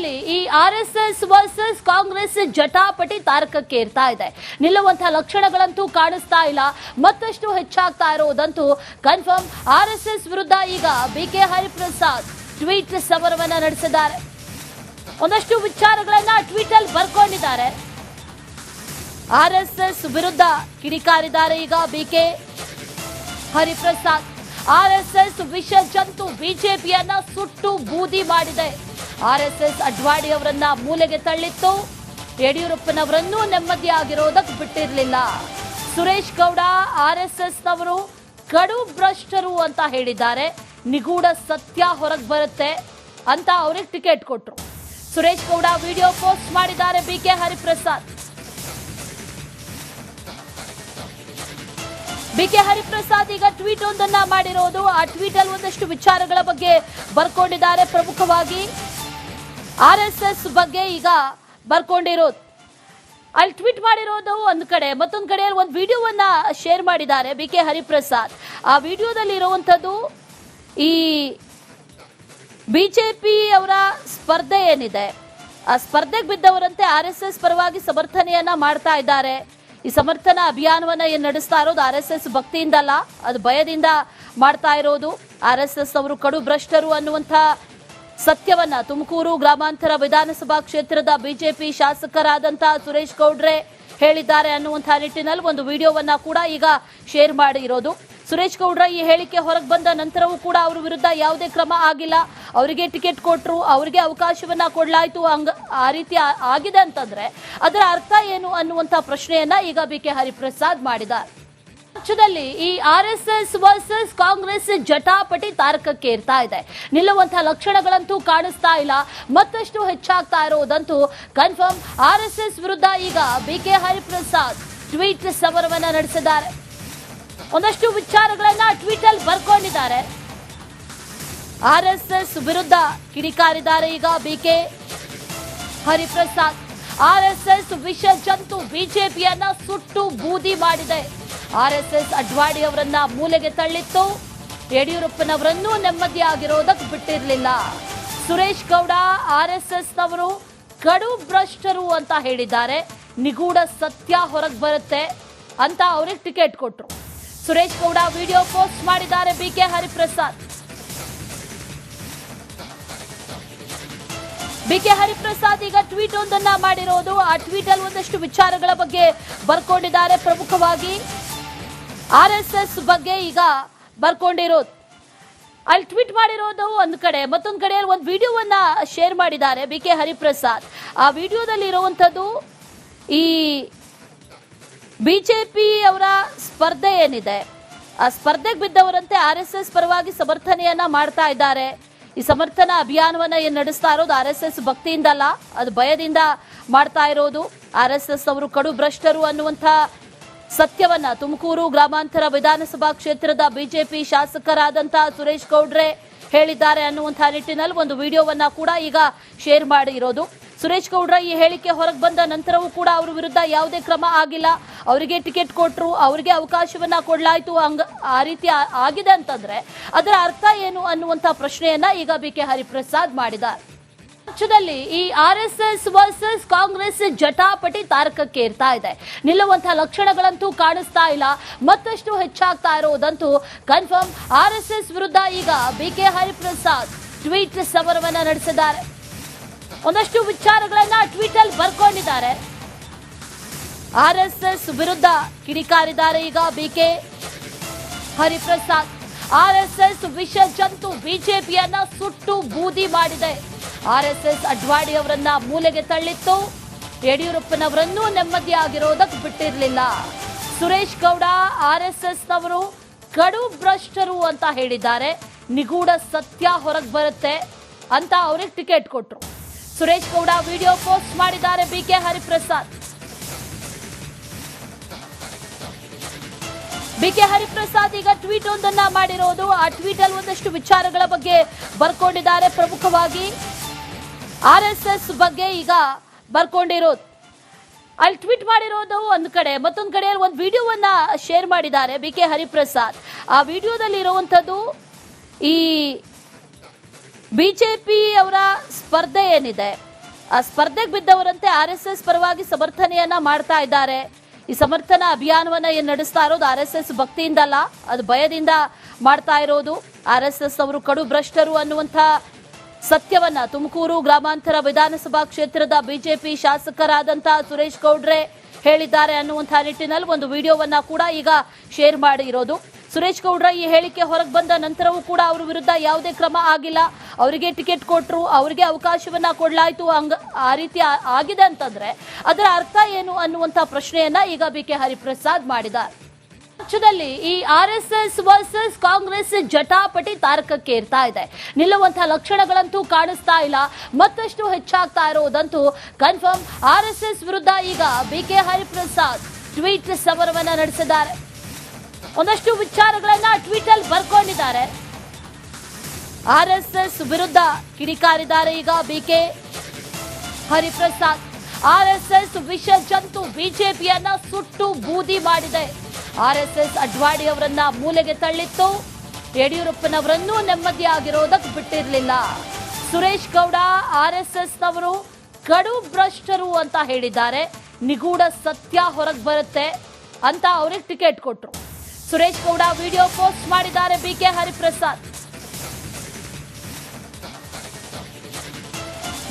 ರಾಜ್ಯದಲ್ಲಿ ಈ RSS versus Congress ಜಟಾಪಟಿ ತಾರಕಕ್ಕೆ ಇರ್ತಾ ಇದೆ. ನಿಲ್ಲುವಂತಹ ಲಕ್ಷಣಗಳಂತೂ ಕಾಣಿಸ್ತಾ ಇಲ್ಲ. ಮತ್ತಷ್ಟು ಹೆಚ್ಚಾಗ್ತಾ ಇರೋದಂತೂ ಕನ್ಫರ್ಮ್. ಆರ್ಎಸ್ಎಸ್ ವಿರುದ್ಧ ಈಗ ಬಿಕೆ ಹರಿಪ್ರಸಾದ್ ಟ್ವೀಟ್ ಸಮರವನ್ನ ನಡೆಸಿದ್ದಾರೆ. ಒಂದಷ್ಟು ವಿಚಾರಗಳನ್ನ ಟ್ವೀಟ್ ಅಲ್ಲಿ ಬರ್ಕೊಂಡಿದ್ದಾರೆ. ಆರ್ಎಸ್ಎಸ್ ವಿರುದ್ಧ ಕಿಡಿಕಾರಿದ್ದಾರೆ ಈಗ ಬಿಕೆ ಹರಿಪ್ರಸಾದ್. ಆರ್ಎಸ್ಎಸ್ ವಿಷ ಜಂತು ಬಿಜೆಪಿಯನ್ನ ಸುಟ್ಟು ಬೂದಿ ಮಾಡಿದೆ. ಆರ್ಎಸ್ಎಸ್ ಅಡ್ವಾಣಿ ಅವರನ್ನ ಮೂಲೆಗೆ ತಳ್ಳಿತ್ತು. ಯಡಿಯೂರಪ್ಪನವರನ್ನೂ ನೆಮ್ಮದಿಯಾಗಿರೋದಕ್ಕೆ ಬಿಟ್ಟಿರಲಿಲ್ಲ. ಸುರೇಶ್ ಗೌಡ ಆರ್ಎಸ್ಎಸ್ನವರು ಕಡು ಭ್ರಷ್ಟರು ಅಂತ ಹೇಳಿದ್ದಾರೆ. ನಿಗೂಢ ಸತ್ಯ ಹೊರಗೆ ಬರುತ್ತೆ ಅಂತ ಅವ್ರಿಗೆ ಟಿಕೆಟ್ ಕೊಟ್ರು. ಸುರೇಶ್ ಗೌಡ ವಿಡಿಯೋ ಪೋಸ್ಟ್ ಮಾಡಿದ್ದಾರೆ ಬಿಕೆ ಹರಿಪ್ರಸಾದ್. ಬಿಕೆ ಹರಿಪ್ರಸಾದ್ ಈಗ ಟ್ವೀಟ್ ಒಂದನ್ನ ಮಾಡಿರೋದು. ಆ ಟ್ವೀಟ್ ಅಲ್ಲಿ ಒಂದಷ್ಟು ವಿಚಾರಗಳ ಬಗ್ಗೆ ಬರ್ಕೊಂಡಿದ್ದಾರೆ. ಪ್ರಮುಖವಾಗಿ ಆರ್ಎಸ್ಎಸ್ ಬಗ್ಗೆ ಈಗ ಬರ್ಕೊಂಡಿರೋದು. ಅಲ್ಲಿ ಟ್ವೀಟ್ ಮಾಡಿರೋದು ಒಂದು ಕಡೆ, ಮತ್ತೊಂದು ಕಡೆ ಒಂದು ವಿಡಿಯೋವನ್ನ ಶೇರ್ ಮಾಡಿದ್ದಾರೆ ಬಿಕೆ ಹರಿಪ್ರಸಾದ್. ಆ ವಿಡಿಯೋದಲ್ಲಿ ಇರುವಂತದ್ದು ಈ ಬಿಜೆಪಿ ಅವರ ಸ್ಪರ್ಧೆ ಏನಿದೆ, ಆ ಸ್ಪರ್ಧೆಗೆ ಬಿದ್ದವರಂತೆ ಆರ್ಎಸ್ಎಸ್ ಪರವಾಗಿ ಸಮರ್ಥನೆಯನ್ನ ಮಾಡ್ತಾ ಇದ್ದಾರೆ. ಈ ಸಮರ್ಥನಾ ಅಭಿಯಾನವನ್ನ ಏನ್ ನಡೆಸ್ತಾ ಇರೋದು ಆರ್ಎಸ್ಎಸ್ ಭಕ್ತಿಯಿಂದಲ್ಲ, ಅದು ಭಯದಿಂದ ಮಾಡ್ತಾ ಇರೋದು. ಆರ್ಎಸ್ಎಸ್ ಅವರು ಕಡು ಭ್ರಷ್ಟರು ಅನ್ನುವಂಥ ಸತ್ಯವನ್ನ ತುಮಕೂರು ಗ್ರಾಮಾಂತರ ವಿಧಾನಸಭಾ ಕ್ಷೇತ್ರದ ಬಿಜೆಪಿ ಶಾಸಕರಾದಂತಹ ಸುರೇಶ್ ಗೌಡ್ರೆ ಹೇಳಿದ್ದಾರೆ ಅನ್ನುವಂಥ ನಿಟ್ಟಿನಲ್ಲಿ ಒಂದು ವಿಡಿಯೋವನ್ನ ಕೂಡ ಈಗ ಶೇರ್ ಮಾಡಿರೋದು. ಸುರೇಶ್ ಗೌಡ್ರ ಈ ಹೇಳಿಕೆ ಹೊರಗೆ ಬಂದ ನಂತರವೂ ಕೂಡ ಅವರ ವಿರುದ್ಧ ಯಾವುದೇ ಕ್ರಮ ಆಗಿಲ್ಲ. ಅವರಿಗೆ ಟಿಕೆಟ್ ಕೊಟ್ಟರು, ಅವರಿಗೆ ಅವಕಾಶವನ್ನ ಕೊಡಲಾಯಿತು, ಆ ರೀತಿ ಆಗಿದೆ ಅಂತಂದ್ರೆ ಅದರ ಅರ್ಥ ಏನು ಅನ್ನುವಂಥ ಪ್ರಶ್ನೆಯನ್ನ ಈಗ ಬಿಕೆ ಹರಿಪ್ರಸಾದ್ ಮಾಡಿದ್ದಾರೆ. ರಾಜ್ಯದಲ್ಲಿ ಈ ಆರ್ಎಸ್ಎಸ್ ವರ್ಸಸ್ ಕಾಂಗ್ರೆಸ್ ಜಟಾಪಟಿ ತಾರಕಕ್ಕೆ ಇರ್ತಾ ಇದೆ. ನಿಲ್ಲುವಂತಹ ಲಕ್ಷಣಗಳಂತೂ ಕಾಣಿಸ್ತಾ ಇಲ್ಲ. ಮತ್ತಷ್ಟು ಹೆಚ್ಚಾಗ್ತಾ ಇರೋದಂತೂ ಕನ್ಫರ್ಮ್. ಆರ್ಎಸ್ಎಸ್ ವಿರುದ್ಧ ಈಗ ಬಿಕೆ ಹರಿಪ್ರಸಾದ್ ಟ್ವೀಟ್ ಸಮರವನ್ನ ನಡೆಸಿದ್ದಾರೆ. ಒಂದಷ್ಟು ವಿಚಾರಗಳನ್ನ ಟ್ವೀಟ್ ಅಲ್ಲಿ ಬರ್ಕೊಂಡಿದ್ದಾರೆ. ಆರ್ಎಸ್ಎಸ್ ವಿರುದ್ಧ ಕಿಡಿಕಾರಿದ್ದಾರೆ ಈಗ ಬಿಕೆ ಹರಿಪ್ರಸಾದ್. ಆರ್ಎಸ್ಎಸ್ ವಿಷ ಜಂತು ಬಿಜೆಪಿಯನ್ನ ಸುಟ್ಟು ಬೂದಿ ಮಾಡಿದೆ. ಆರ್ಎಸ್ಎಸ್ ಅಡ್ವಾಣಿ ಅವರನ್ನ ಮೂಲೆಗೆ ತಳ್ಳಿತ್ತು. ಯಡಿಯೂರಪ್ಪನವರನ್ನೂ ನೆಮ್ಮದಿಯಾಗಿರೋದಕ್ಕೆ ಬಿಟ್ಟಿರಲಿಲ್ಲ. ಸುರೇಶ್ ಗೌಡ ಆರ್ಎಸ್ಎಸ್ನವರು ಕಡು ಭ್ರಷ್ಟರು ಅಂತ ಹೇಳಿದ್ದಾರೆ. ನಿಗೂಢ ಸತ್ಯ ಹೊರಗೆ ಬರುತ್ತೆ ಅಂತ ಅವ್ರಿಗೆ ಟಿಕೆಟ್ ಕೊಟ್ರು. ಸುರೇಶ್ ಗೌಡ ವಿಡಿಯೋ ಪೋಸ್ಟ್ ಮಾಡಿದ್ದಾರೆ ಬಿಕೆ ಹರಿಪ್ರಸಾದ್. ಬಿಕೆ ಹರಿಪ್ರಸಾದ್ ಈಗ ಟ್ವೀಟ್ ಒಂದನ್ನ ಮಾಡಿರೋದು. ಆ ಟ್ವೀಟ್ ಅಲ್ಲಿ ಒಂದಷ್ಟು ವಿಚಾರಗಳ ಬಗ್ಗೆ ಬರ್ಕೊಂಡಿದ್ದಾರೆ. ಪ್ರಮುಖವಾಗಿ ಆರ್ಎಸ್ಎಸ್ ಬಗ್ಗೆ ಈಗ ಬರ್ಕೊಂಡಿರೋದು. ಅಲ್ಲಿ ಟ್ವೀಟ್ ಮಾಡಿರೋದು ಒಂದು ಕಡೆ, ಮತ್ತೊಂದು ಕಡೆ ಒಂದು ವಿಡಿಯೋವನ್ನ ಶೇರ್ ಮಾಡಿದ್ದಾರೆ ಬಿಕೆ ಹರಿಪ್ರಸಾದ್. ಆ ವಿಡಿಯೋದಲ್ಲಿ ಇರುವಂತದ್ದು ಈ ಬಿಜೆಪಿ ಅವರ ಸ್ಪರ್ಧೆ ಏನಿದೆ, ಆ ಸ್ಪರ್ಧೆಗೆ ಬಿದ್ದವರಂತೆ ಆರ್ಎಸ್ಎಸ್ ಪರವಾಗಿ ಸಮರ್ಥನೆಯನ್ನ ಮಾಡ್ತಾ ಇದ್ದಾರೆ. ಈ ಸಮರ್ಥನಾ ಅಭಿಯಾನವನ್ನ ಏನ್ ನಡೆಸ್ತಾ ಇರೋದು ಆರ್ಎಸ್ಎಸ್ ಭಕ್ತಿಯಿಂದಲ್ಲ, ಅದು ಭಯದಿಂದ ಮಾಡ್ತಾ ಇರೋದು. ಆರ್ಎಸ್ಎಸ್ ಅವರು ಕಡು ಭ್ರಷ್ಟರು ಅನ್ನುವಂಥ ಸತ್ಯವನ್ನ ತುಮಕೂರು ಗ್ರಾಮಾಂತರ ವಿಧಾನಸಭಾ ಕ್ಷೇತ್ರದ ಬಿಜೆಪಿ ಶಾಸಕರಾದಂತಹ ಸುರೇಶ್ ಗೌಡ್ರೆ ಹೇಳಿದ್ದಾರೆ ಅನ್ನುವಂಥ ನಿಟ್ಟಿನಲ್ಲಿ ಒಂದು ವಿಡಿಯೋವನ್ನ ಕೂಡ ಈಗ ಶೇರ್ ಮಾಡಿರೋದು. ಸುರೇಶ್ ಗೌಡ್ರ ಈ ಹೇಳಿಕೆ ಹೊರಗೆ ಬಂದ ನಂತರವೂ ಕೂಡ ಅವರ ವಿರುದ್ಧ ಯಾವುದೇ ಕ್ರಮ ಆಗಿಲ್ಲ. ಅವರಿಗೆ ಟಿಕೆಟ್ ಕೊಟ್ಟರು, ಅವರಿಗೆ ಅವಕಾಶವನ್ನ ಕೊಡಲಾಯಿತು, ಆ ರೀತಿ ಆಗಿದೆ ಅಂತಂದ್ರೆ ಅದರ ಅರ್ಥ ಏನು ಅನ್ನುವಂಥ ಪ್ರಶ್ನೆಯನ್ನ ಈಗ ಬಿಕೆ ಹರಿಪ್ರಸಾದ್ ಮಾಡಿದ್ದಾರೆ. ರಾಜ್ಯದಲ್ಲಿ ಈ ಆರ್ಎಸ್ಎಸ್ ವರ್ಸಸ್ ಕಾಂಗ್ರೆಸ್ ಜಟಾಪಟಿ ತಾರಕಕ್ಕೆ ಇರ್ತಾ ಇದೆ. ನಿಲ್ಲುವಂತಹ ಲಕ್ಷಣಗಳಂತೂ ಕಾಣಿಸ್ತಾ ಇಲ್ಲ. ಮತ್ತಷ್ಟು ಹೆಚ್ಚಾಗ್ತಾ ಇರೋದಂತೂ ಕನ್ಫರ್ಮ್. ಆರ್ಎಸ್ಎಸ್ ವಿರುದ್ಧ ಈಗ ಬಿಕೆ ಹರಿಪ್ರಸಾದ್ ಟ್ವೀಟ್ ಸಮರವನ್ನ ನಡೆಸಿದ್ದಾರೆ. ಒಂದಷ್ಟು ವಿಚಾರಗಳನ್ನ ಟ್ವೀಟ್ ಅಲ್ಲಿ ಬರ್ಕೊಂಡಿದ್ದಾರೆ. ಆರ್ಎಸ್ಎಸ್ ವಿರುದ್ಧ ಕಿಡಿಕಾರಿದ್ದಾರೆ ಈಗ ಬಿಕೆ ಹರಿಪ್ರಸಾದ್. ಆರ್ಎಸ್ಎಸ್ ವಿಷ ಜಂತು ಬಿಜೆಪಿಯನ್ನ ಸುಟ್ಟು ಬೂದಿ ಮಾಡಿದೆ. ಆರ್ಎಸ್ಎಸ್ ಅಡ್ವಾಣಿ ಅವರನ್ನ ಮೂಲೆಗೆ ತಳ್ಳಿತ್ತು. ಯಡಿಯೂರಪ್ಪನವರನ್ನೂ ನೆಮ್ಮದಿಯಾಗಿರೋದಕ್ಕೆ ಬಿಟ್ಟಿರಲಿಲ್ಲ. ಸುರೇಶ್ ಗೌಡ ಆರ್ಎಸ್ಎಸ್ನವರು ಕಡು ಭ್ರಷ್ಟರು ಅಂತ ಹೇಳಿದ್ದಾರೆ. ನಿಗೂಢ ಸತ್ಯ ಹೊರಗೆ ಬರುತ್ತೆ ಅಂತ ಅವ್ರಿಗೆ ಟಿಕೆಟ್ ಕೊಟ್ರು. ಸುರೇಶ್ ಗೌಡ ವಿಡಿಯೋ ಪೋಸ್ಟ್ ಮಾಡಿದ್ದಾರೆ ಬಿಕೆ ಹರಿಪ್ರಸಾದ್. ಬಿಕೆ ಹರಿಪ್ರಸಾದ್ ಈಗ ಟ್ವೀಟ್ ಒಂದನ್ನ ಮಾಡಿರೋದು. ಆ ಟ್ವೀಟ್ ಅಲ್ಲಿ ಒಂದಷ್ಟು ವಿಚಾರಗಳ ಬಗ್ಗೆ ಬರ್ಕೊಂಡಿದ್ದಾರೆ. ಪ್ರಮುಖವಾಗಿ ಆರ್ಎಸ್ಎಸ್ ಬಗ್ಗೆ ಈಗ ಬರ್ಕೊಂಡಿರೋದು. ಅಲ್ಲಿ ಟ್ವೀಟ್ ಮಾಡಿರೋದು ಒಂದು ಕಡೆ, ಮತ್ತೊಂದು ಕಡೆ ಒಂದು ವಿಡಿಯೋವನ್ನ ಶೇರ್ ಮಾಡಿದ್ದಾರೆ ಬಿಕೆ ಹರಿಪ್ರಸಾದ್. ಆ ವಿಡಿಯೋದಲ್ಲಿ ಇರುವಂತದ್ದು ಈ ಬಿಜೆಪಿ ಅವರ ಸ್ಪರ್ಧೆ ಏನಿದೆ, ಆ ಸ್ಪರ್ಧೆಗೆ ಬಿದ್ದವರಂತೆ RSS ಪರವಾಗಿ ಸಮರ್ಥನೆಯನ್ನ ಮಾಡ್ತಾ ಇದ್ದಾರೆ. ಈ ಸಮರ್ಥನಾ ಅಭಿಯಾನವನ್ನ ಏನ್ ನಡೆಸ್ತಾ ಇರೋದು RSS ಭಕ್ತಿಯಿಂದಲ್ಲ, ಅದು ಭಯದಿಂದ ಮಾಡ್ತಾ ಇರೋದು. RSS ಅವರು ಕಡು ಭ್ರಷ್ಟರು ಅನ್ನುವಂಥ ಸತ್ಯವನ್ನ ತುಮಕೂರು ಗ್ರಾಮಾಂತರ ವಿಧಾನಸಭಾ ಕ್ಷೇತ್ರದ ಬಿಜೆಪಿ ಶಾಸಕರಾದಂತ ಸುರೇಶ್ ಗೌಡ್ರೆ ಹೇಳಿದ್ದಾರೆ ಅನ್ನುವಂಥ ನಿಟ್ಟಿನಲ್ಲಿ ಒಂದು ವಿಡಿಯೋವನ್ನ ಕೂಡ ಈಗ ಶೇರ್ ಮಾಡಿರೋದು. ಸುರೇಶ್ ಗೌಡ್ರ ಈ ಹೇಳಿಕೆ ಹೊರಗೆ ಬಂದ ನಂತರವೂ ಕೂಡ ಅವರ ವಿರುದ್ಧ ಯಾವುದೇ ಕ್ರಮ ಆಗಿಲ್ಲ. ಅವರಿಗೆ ಟಿಕೆಟ್ ಕೊಟ್ಟರು, ಅವರಿಗೆ ಅವಕಾಶವನ್ನ ಕೊಡಲಾಯಿತು, ಆ ರೀತಿ ಆಗಿದೆ ಅಂತಂದ್ರೆ ಅದರ ಅರ್ಥ ಏನು ಅನ್ನುವಂಥ ಪ್ರಶ್ನೆಯನ್ನ ಈಗ BK ಹರಿಪ್ರಸಾದ್ ಮಾಡಿದ್ದಾರೆ. ರಾಜ್ಯದಲ್ಲಿ ಈ RSS ವರ್ಸಸ್ ಕಾಂಗ್ರೆಸ್ ಜಟಾಪಟಿ ತಾರಕಕ್ಕೆ ಇರ್ತಾ ಇದೆ. ನಿಲ್ಲುವಂತಹ ಲಕ್ಷಣಗಳಂತೂ ಕಾಣಿಸ್ತಾ ಇಲ್ಲ, ಮತ್ತಷ್ಟು ಹೆಚ್ಚಾಗ್ತಾ ಇರೋದಂತೂ ಕನ್ಫರ್ಮ್. RSS ವಿರುದ್ಧ ಈಗ BK ಹರಿಪ್ರಸಾದ್ ಟ್ವೀಟ್ ಸಮರವನ್ನ ನಡೆಸಿದ್ದಾರೆ. ಒಂದಷ್ಟು ವಿಚಾರಗಳನ್ನ ಟ್ವೀಟ್ ಅಲ್ಲಿ ಬರ್ಕೊಂಡಿದ್ದಾರೆ. RSS ವಿರುದ್ಧ ಕಿಡಿಕಾರಿದ್ದಾರೆ ಈಗ BK ಹರಿಪ್ರಸಾದ್. RSS ವಿಷ ಜಂತು ಬಿಜೆಪಿಯನ್ನ ಸುಟ್ಟು ಬೂದಿ ಮಾಡಿದೆ. RSS ಅಡ್ವಾಣಿ ಅವರನ್ನ ಮೂಲೆಗೆ ತಳ್ಳಿತ್ತು, ಯಡಿಯೂರಪ್ಪನವರನ್ನೂ ನೆಮ್ಮದಿಯಾಗಿರೋದಕ್ಕೆ ಬಿಟ್ಟಿರಲಿಲ್ಲ. ಸುರೇಶ್ ಗೌಡ RSS ನವರು ಕಡು ಭ್ರಷ್ಟರು ಅಂತ ಹೇಳಿದ್ದಾರೆ. ನಿಗೂಢ ಸತ್ಯ ಹೊರಗೆ ಬರುತ್ತೆ ಅಂತ ಅವ್ರಿಗೆ ಟಿಕೆಟ್ ಕೊಟ್ರು. ಸುರೇಶ್ ಗೌಡ ವಿಡಿಯೋ ಪೋಸ್ಟ್ ಮಾಡಿದ್ದಾರೆ BK ಹರಿಪ್ರಸಾದ್.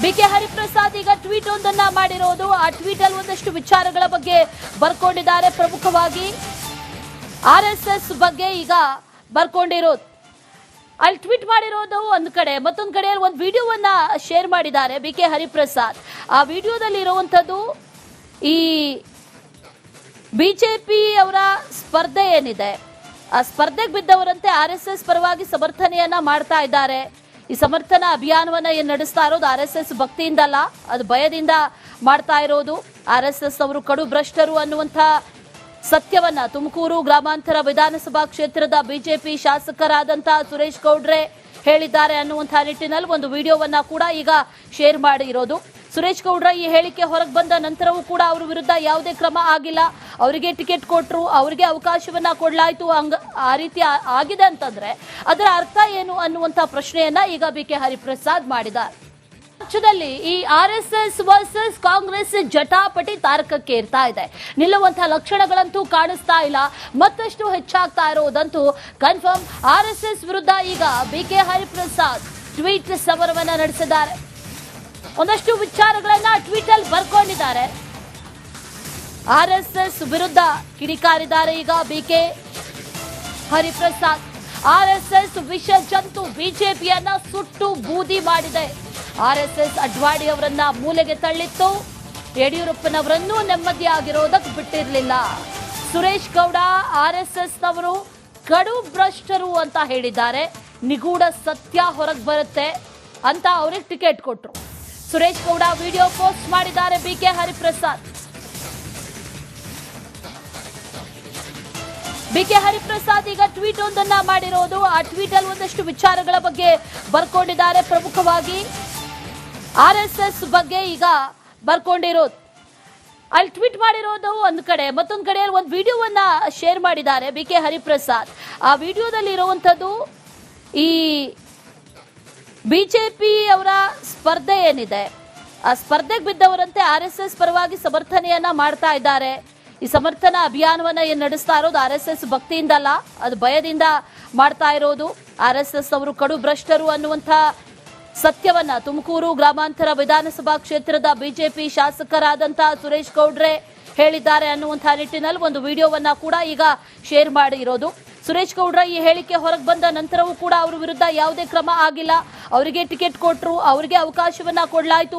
BK ಹರಿಪ್ರಸಾದ್ ಈಗ ಟ್ವೀಟ್ ಒಂದನ್ನ ಮಾಡಿರೋದು. ಆ ಟ್ವೀಟ್ ಅಲ್ಲಿ ಒಂದಷ್ಟು ವಿಚಾರಗಳ ಬಗ್ಗೆ ಬರ್ಕೊಂಡಿದ್ದಾರೆ. ಪ್ರಮುಖವಾಗಿ RSS ಬಗ್ಗೆ ಈಗ ಬರ್ಕೊಂಡಿರೋದು. ಅಲ್ಲಿ ಟ್ವೀಟ್ ಮಾಡಿರೋದು ಒಂದು ಕಡೆ, ಮತ್ತೊಂದು ಕಡೆಯಲ್ಲಿ ಒಂದು ವಿಡಿಯೋವನ್ನ ಶೇರ್ ಮಾಡಿದ್ದಾರೆ BK ಹರಿಪ್ರಸಾದ್. ಆ ವಿಡಿಯೋದಲ್ಲಿ ಇರುವಂತದ್ದು ಈ ಬಿಜೆಪಿ ಅವರ ಸ್ಪರ್ಧೆ ಏನಿದೆ, ಆ ಸ್ಪರ್ಧೆಗೆ ಬಿದ್ದವರಂತೆ RSS ಪರವಾಗಿ ಸಮರ್ಥನೆಯನ್ನ ಮಾಡ್ತಾ ಇದ್ದಾರೆ. ಈ ಸಮರ್ಥನಾ ಅಭಿಯಾನವನ್ನ ಏನ್ ನಡೆಸ್ತಾ ಇರೋದು RSS ಭಕ್ತಿಯಿಂದಲ್ಲ, ಅದು ಭಯದಿಂದ ಮಾಡ್ತಾ ಇರೋದು. RSS ಅವರು ಕಡು ಭ್ರಷ್ಟರು ಅನ್ನುವಂಥ ಸತ್ಯವನ್ನ ತುಮಕೂರು ಗ್ರಾಮಾಂತರ ವಿಧಾನಸಭಾ ಕ್ಷೇತ್ರದ ಬಿಜೆಪಿ ಶಾಸಕರಾದಂತ ಸುರೇಶ್ ಗೌಡ್ರೆ ಹೇಳಿದ್ದಾರೆ ಅನ್ನುವಂಥ ನಿಟ್ಟಿನಲ್ಲಿ ಒಂದು ವಿಡಿಯೋವನ್ನ ಕೂಡ ಈಗ ಶೇರ್ ಮಾಡಿರೋದು. ಸುರೇಶ್ ಗೌಡ್ರ ಈ ಹೇಳಿಕೆ ಹೊರಗೆ ಬಂದ ನಂತರವೂ ಕೂಡ ಅವರ ವಿರುದ್ಧ ಯಾವುದೇ ಕ್ರಮ ಆಗಿಲ್ಲ. ಅವರಿಗೆ ಟಿಕೆಟ್ ಕೊಟ್ಟರು, ಅವರಿಗೆ ಅವಕಾಶವನ್ನ ಕೊಡಲಾಯಿತು, ಆ ರೀತಿ ಆಗಿದೆ ಅಂತಂದ್ರೆ ಅದರ ಅರ್ಥ ಏನು ಅನ್ನುವಂಥ ಪ್ರಶ್ನೆಯನ್ನ ಈಗ BK ಹರಿಪ್ರಸಾದ್ ಮಾಡಿದ್ದಾರೆ. ರಾಜ್ಯದಲ್ಲಿ ಈ RSS ವರ್ಸಸ್ ಕಾಂಗ್ರೆಸ್ ಜಟಾಪಟಿ ತಾರಕಕ್ಕೆ ಇರ್ತಾ ಇದೆ. ನಿಲ್ಲುವಂತಹ ಲಕ್ಷಣಗಳಂತೂ ಕಾಣಿಸ್ತಾ ಇಲ್ಲ, ಮತ್ತಷ್ಟು ಹೆಚ್ಚಾಗ್ತಾ ಇರೋದಂತೂ ಕನ್ಫರ್ಮ್. RSS ವಿರುದ್ಧ ಈಗ BK ಹರಿಪ್ರಸಾದ್ ಟ್ವೀಟ್ ಸಮರವನ್ನ ನಡೆಸಿದ್ದಾರೆ. ಒಂದಷ್ಟು ವಿಚಾರಗಳನ್ನ ಟ್ವೀಟ್ ಅಲ್ಲಿ ಬರ್ಕೊಂಡಿದ್ದಾರೆ. RSS ವಿರುದ್ಧ ಕಿಡಿಕಾರಿದ್ದಾರೆ ಈಗ BK ಹರಿಪ್ರಸಾದ್. RSS ವಿಷ ಜಂತು ಬಿಜೆಪಿಯನ್ನ ಸುಟ್ಟು ಬೂದಿ ಮಾಡಿದೆ. RSS ಅಡ್ವಾಣಿ ಅವರನ್ನ ಮೂಲೆಗೆ ತಳ್ಳಿತ್ತು, ಯಡಿಯೂರಪ್ಪನವರನ್ನೂ ನೆಮ್ಮದಿಯಾಗಿರೋದಕ್ಕೆ ಬಿಟ್ಟಿರಲಿಲ್ಲ. ಸುರೇಶ್ ಗೌಡ RSS ನವರು ಕಡು ಭ್ರಷ್ಟರು ಅಂತ ಹೇಳಿದ್ದಾರೆ. ನಿಗೂಢ ಸತ್ಯ ಹೊರಗೆ ಬರುತ್ತೆ ಅಂತ ಅವ್ರಿಗೆ ಟಿಕೆಟ್ ಕೊಟ್ರು. ಸುರೇಶ್ ಗೌಡ ವಿಡಿಯೋ ಪೋಸ್ಟ್ ಮಾಡಿದ್ದಾರೆ BK ಹರಿಪ್ರಸಾದ್. BK ಹರಿಪ್ರಸಾದ್ ಈಗ ಟ್ವೀಟ್ ಒಂದನ್ನ ಮಾಡಿರೋದು. ಆ ಟ್ವೀಟ್ ಅಲ್ಲಿ ಒಂದಷ್ಟು ವಿಚಾರಗಳ ಬಗ್ಗೆ ಬರ್ಕೊಂಡಿದ್ದಾರೆ. ಪ್ರಮುಖವಾಗಿ RSS ಬಗ್ಗೆ ಈಗ ಬರ್ಕೊಂಡಿರೋದು. ಅಲ್ಲಿ ಟ್ವೀಟ್ ಮಾಡಿರೋದು ಒಂದು ಕಡೆ, ಮತ್ತೊಂದು ಕಡೆಯಲ್ಲಿ ಒಂದು ವಿಡಿಯೋವನ್ನ ಶೇರ್ ಮಾಡಿದ್ದಾರೆ BK ಹರಿಪ್ರಸಾದ್. ಆ ವಿಡಿಯೋದಲ್ಲಿ ಇರುವಂತದ್ದು ಈ ಬಿಜೆಪಿ ಅವರ ಸ್ಪರ್ಧೆ ಏನಿದೆ, ಆ ಸ್ಪರ್ಧೆಗೆ ಬಿದ್ದವರಂತೆ RSS ಪರವಾಗಿ ಸಮರ್ಥನೆಯನ್ನ ಮಾಡ್ತಾ ಇದ್ದಾರೆ. ಈ ಸಮರ್ಥನಾ ಅಭಿಯಾನವನ್ನ ಏನ್ ನಡೆಸ್ತಾ ಇರೋದು RSS ಭಕ್ತಿಯಿಂದಲ್ಲ, ಅದು ಭಯದಿಂದ ಮಾಡ್ತಾ ಇರೋದು. RSS ಅವರು ಕಡು ಭ್ರಷ್ಟರು ಅನ್ನುವಂಥ ಸತ್ಯವನ್ನ ತುಮಕೂರು ಗ್ರಾಮಾಂತರ ವಿಧಾನಸಭಾ ಕ್ಷೇತ್ರದ ಬಿಜೆಪಿ ಶಾಸಕರಾದಂತ ಸುರೇಶ್ ಗೌಡ್ರೆ ಹೇಳಿದ್ದಾರೆ ಅನ್ನುವಂಥ ನಿಟ್ಟಿನಲ್ಲಿ ಒಂದು ವಿಡಿಯೋವನ್ನ ಕೂಡ ಈಗ ಶೇರ್ ಮಾಡಿರೋದು. ಸುರೇಶ್ ಗೌಡ್ರ ಈ ಹೇಳಿಕೆ ಹೊರಗೆ ಬಂದ ನಂತರವೂ ಕೂಡ ಅವರ ವಿರುದ್ಧ ಯಾವುದೇ ಕ್ರಮ ಆಗಿಲ್ಲ. ಅವರಿಗೆ ಟಿಕೆಟ್ ಕೊಟ್ಟರು, ಅವರಿಗೆ ಅವಕಾಶವನ್ನ ಕೊಡಲಾಯಿತು,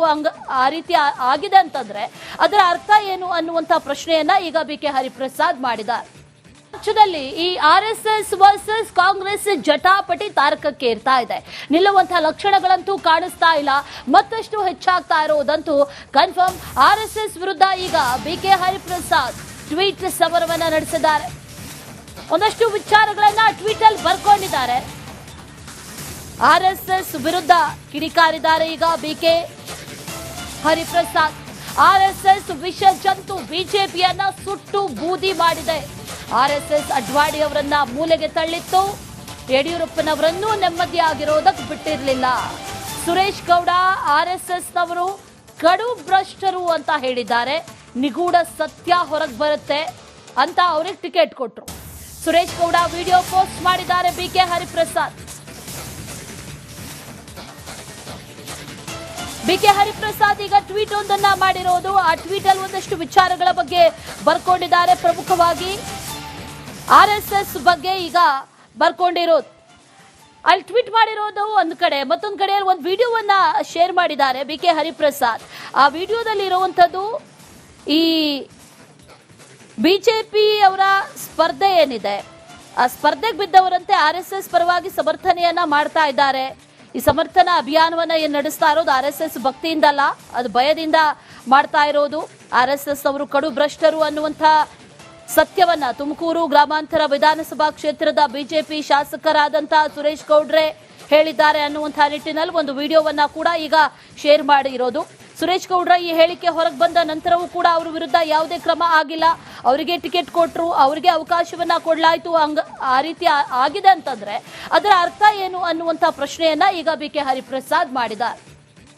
ಆ ರೀತಿ ಆಗಿದೆ ಅಂತಂದ್ರೆ ಅದರ ಅರ್ಥ ಏನು ಅನ್ನುವಂಥ ಪ್ರಶ್ನೆಯನ್ನ ಈಗ BK ಹರಿಪ್ರಸಾದ್ ಮಾಡಿದ್ದಾರೆ. ರಾಜ್ಯದಲ್ಲಿ ಈ RSS ವರ್ಸಸ್ ಕಾಂಗ್ರೆಸ್ ಜಟಾಪಟಿ ತಾರಕಕ್ಕೆ ಇರ್ತಾ ಇದೆ. ನಿಲ್ಲುವಂತಹ ಲಕ್ಷಣಗಳಂತೂ ಕಾಣಿಸ್ತಾ ಇಲ್ಲ, ಮತ್ತಷ್ಟು ಹೆಚ್ಚಾಗ್ತಾ ಇರೋದಂತೂ ಕನ್ಫರ್ಮ್. RSS ವಿರುದ್ಧ ಈಗ BK ಹರಿಪ್ರಸಾದ್ ಟ್ವೀಟ್ ಸಮರವನ್ನ ನಡೆಸಿದ್ದಾರೆ. ಒಂದಷ್ಟು ವಿಚಾರಗಳನ್ನ ಟ್ವೀಟ್ ಅಲ್ಲಿ ಬರ್ಕೊಂಡಿದ್ದಾರೆ. RSS ವಿರುದ್ಧ ಕಿಡಿಕಾರಿದ್ದಾರೆ ಈಗ BK ಹರಿಪ್ರಸಾದ್. RSS ವಿಷ ಜಂತು ಬಿಜೆಪಿಯನ್ನ ಸುಟ್ಟು ಬೂದಿ ಮಾಡಿದೆ. RSS ಅಡ್ವಾಣಿ ಅವರನ್ನ ಮೂಲೆಗೆ ತಳ್ಳಿತ್ತು, ಯಡಿಯೂರಪ್ಪನವರನ್ನೂ ನೆಮ್ಮದಿಯಾಗಿರೋದಕ್ಕೆ ಬಿಟ್ಟಿರಲಿಲ್ಲ. ಸುರೇಶ್ ಗೌಡ RSS ನವರು ಕಡು ಭ್ರಷ್ಟರು ಅಂತ ಹೇಳಿದ್ದಾರೆ. ನಿಗೂಢ ಸತ್ಯ ಹೊರಗೆ ಬರುತ್ತೆ ಅಂತ ಅವ್ರಿಗೆ ಟಿಕೆಟ್ ಕೊಟ್ರು. ಸುರೇಶ್ ಗೌಡ ವಿಡಿಯೋ ಪೋಸ್ಟ್ ಮಾಡಿದ್ದಾರೆ. ಬಿಕೆ ಹರಿಪ್ರಸಾದ್ ಈಗ ಟ್ವೀಟ್ ಒಂದನ್ನ ಮಾಡಿರೋದು. ಆ ಟ್ವೀಟ್ ಅಲ್ಲಿ ಒಂದಷ್ಟು ವಿಚಾರಗಳ ಬಗ್ಗೆ ಬರ್ಕೊಂಡಿದ್ದಾರೆ. ಪ್ರಮುಖವಾಗಿ RSS ಬಗ್ಗೆ ಈಗ ಬರ್ಕೊಂಡಿರೋದು. ಅಲ್ಲಿ ಟ್ವೀಟ್ ಮಾಡಿರೋದು ಒಂದು ಕಡೆ, ಮತ್ತೊಂದು ಕಡೆ ಒಂದು ವಿಡಿಯೋವನ್ನ ಶೇರ್ ಮಾಡಿದ್ದಾರೆ ಬಿಕೆ ಹರಿಪ್ರಸಾದ್. ಆ ವಿಡಿಯೋದಲ್ಲಿ ಇರುವಂತದ್ದು ಈ ಬಿಜೆಪಿ ಅವರ ಸ್ಪರ್ಧೆ ಏನಿದೆ, ಆ ಸ್ಪರ್ಧೆಗೆ ಬಿದ್ದವರಂತೆ RSS ಪರವಾಗಿ ಸಮರ್ಥನೆಯನ್ನ ಮಾಡ್ತಾ ಇದ್ದಾರೆ. ಈ ಸಮರ್ಥನಾ ಅಭಿಯಾನವನ್ನ ಏನ್ ನಡೆಸ್ತಾ ಇರೋದು RSS ಭಕ್ತಿಯಿಂದಲ್ಲ, ಅದು ಭಯದಿಂದ ಮಾಡ್ತಾ ಇರೋದು. RSS ಅವರು ಕಡು ಭ್ರಷ್ಟರು ಅನ್ನುವಂಥ ಸತ್ಯವನ್ನ ತುಮಕೂರು ಗ್ರಾಮಾಂತರ ವಿಧಾನಸಭಾ ಕ್ಷೇತ್ರದ ಬಿಜೆಪಿ ಶಾಸಕರಾದಂತಹ ಸುರೇಶ್ ಗೌಡ್ರೆ ಹೇಳಿದ್ದಾರೆ ಅನ್ನುವಂಥ ನಿಟ್ಟಿನಲ್ಲಿ ಒಂದು ವಿಡಿಯೋವನ್ನ ಕೂಡ ಈಗ ಶೇರ್ ಮಾಡಿರೋದು. ಸುರೇಶ್ ಗೌಡ್ರ ಈ ಹೇಳಿಕೆ ಹೊರಗೆ ಬಂದ ನಂತರವೂ ಕೂಡ ಅವರ ವಿರುದ್ಧ ಯಾವುದೇ ಕ್ರಮ ಆಗಿಲ್ಲ. ಅವರಿಗೆ ಟಿಕೆಟ್ ಕೊಟ್ಟರು, ಅವರಿಗೆ ಅವಕಾಶವನ್ನ ಕೊಡಲಾಯಿತು, ಆ ರೀತಿ ಆಗಿದೆ ಅಂತಂದ್ರೆ ಅದರ ಅರ್ಥ ಏನು ಅನ್ನುವಂಥ ಪ್ರಶ್ನೆಯನ್ನ ಈಗ ಬಿಕೆ ಹರಿಪ್ರಸಾದ್ ಮಾಡಿದ್ದಾರೆ.